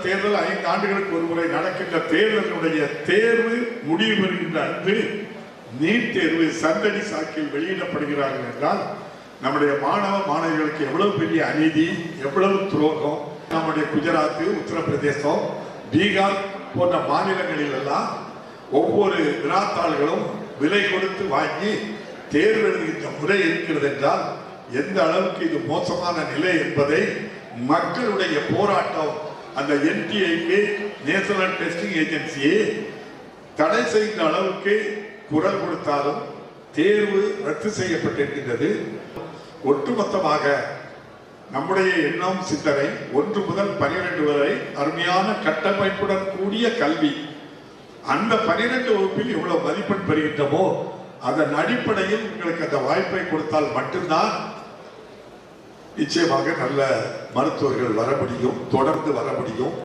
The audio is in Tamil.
தேர்தல் 5 ஆண்டுகளுக்கு ஒரு முறை நடக்கின்ற தேர்தலுடைய தேர்வு முடிவு பெறுகின்ற அன்று நீட் தேர்வு சந்தடி சாக்கில் வெளியிடப்படுகிறார்கள் என்றால் நம்முடைய மாணவ மாணவிகளுக்கு எவ்வளவு பெரிய அநீதி, எவ்வளவு துரோகம். நம்முடைய குஜராத், உத்தரப்பிரதேசம், பீகார் போன்ற மாநிலங்களில் எல்லாம் ஒவ்வொரு வினாத்தாள்களும் விலை கொடுத்து வாங்கி தேர்வு எழுதுகின்ற முறை இருக்கிறது என்றால் எந்த அளவுக்கு இது மோசமான நிலை என்பதை மக்களுடைய போராட்டம் அந்த NTA நேஷனல் டெஸ்டிங் ஏஜென்சியை தடை செய்கின்ற அளவுக்கு குரல் கொடுத்தாலும் தேர்வு ரத்து செய்யப்பட்டிருக்கின்றது. ஒட்டுமொத்தமாக நம்முடைய எண்ணம், சிந்தனை 1 முதல் 12 வரை அருமையான கட்டமைப்புடன் கூடிய கல்வி. அந்த 12 வகுப்பில் எவ்வளவு மதிப்பெண் பெறுகின்றமோ அதன் அடிப்படையில் உங்களுக்கு அந்த வாய்ப்பை கொடுத்தால் மட்டும்தான் நிச்சயமாக நல்ல மருத்துவர்கள் வர முடியும், தொடர்ந்து வர முடியும்.